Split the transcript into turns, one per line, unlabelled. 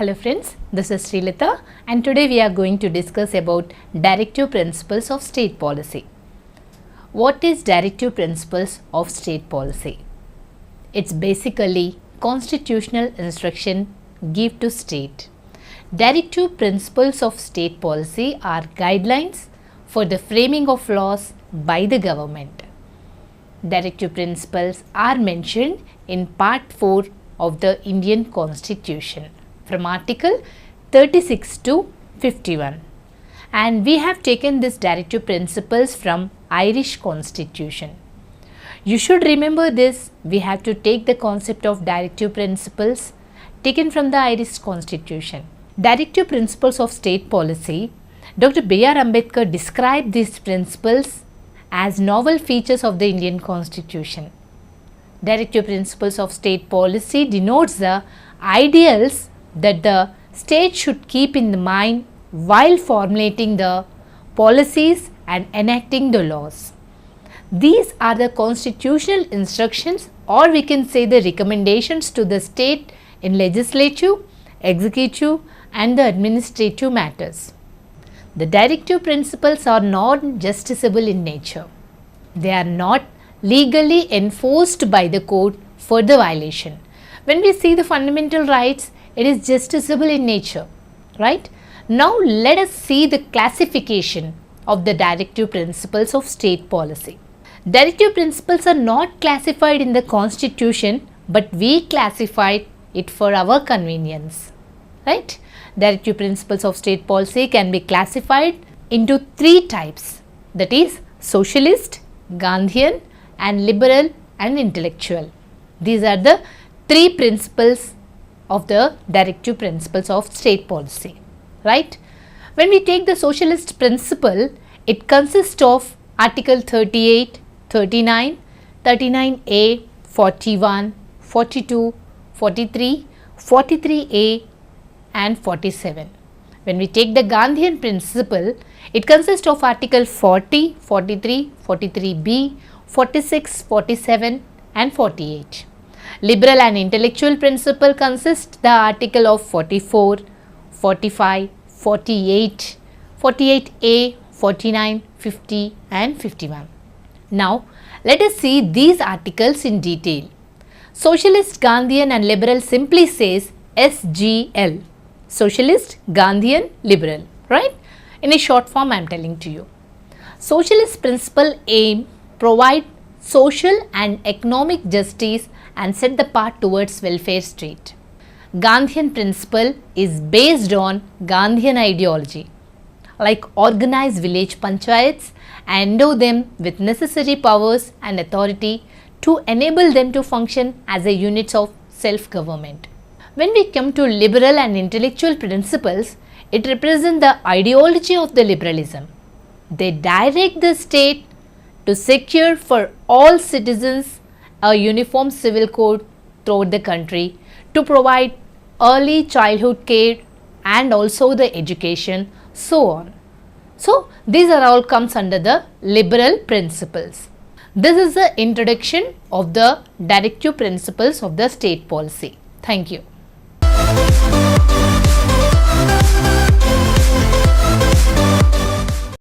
Hello friends, this is Srilata and today we are going to discuss about Directive Principles of State Policy. What is Directive Principles of State Policy? It's basically constitutional instruction given to state. Directive Principles of State Policy are guidelines for the framing of laws by the government. Directive Principles are mentioned in Part 4 of the Indian Constitution from Article 36 to 51, and we have taken this Directive Principles from Irish Constitution. You should remember this. We have to take the concept of Directive Principles taken from the Irish Constitution. Directive Principles of State Policy. Dr. B.R. Ambedkar described these principles as novel features of the Indian Constitution. Directive Principles of State Policy denotes the ideals that the state should keep in mind while formulating the policies and enacting the laws. These are the constitutional instructions, or we can say the recommendations to the state in legislative, executive and the administrative matters. The directive principles are non-justiciable in nature. They are not legally enforced by the court for the violation. When we see the fundamental rights, it is justiciable in nature, right? Now let us see the classification of the directive principles of state policy. Directive principles are not classified in the Constitution, but we classified it for our convenience, right? Directive principles of state policy can be classified into three types, that is socialist, Gandhian and liberal and intellectual. These are the three principles of the directive principles of state policy, right? When we take the socialist principle, it consists of Article 38, 39, 39A, 41, 42, 43, 43A and 47. When we take the Gandhian principle, it consists of Article 40, 43, 43B, 46, 47 and 48. Liberal and intellectual principle consists the article of 44, 45, 48, 48A, 49, 50 and 51. Now let us see these articles in detail. Socialist, Gandhian and liberal simply says SGL. Socialist, Gandhian, liberal, right? In a short form I am telling to you. Socialist principle aim provide social and economic justice and set the path towards welfare state. Gandhian principle is based on Gandhian ideology, like organize village panchayats and endow them with necessary powers and authority to enable them to function as a unit of self-government. When we come to liberal and intellectual principles, it represents the ideology of the liberalism. They direct the state to secure for all citizens a uniform civil code throughout the country, to provide early childhood care and also the education, so on. So these are all comes under the liberal principles. This is the introduction of the directive principles of the state policy. Thank you.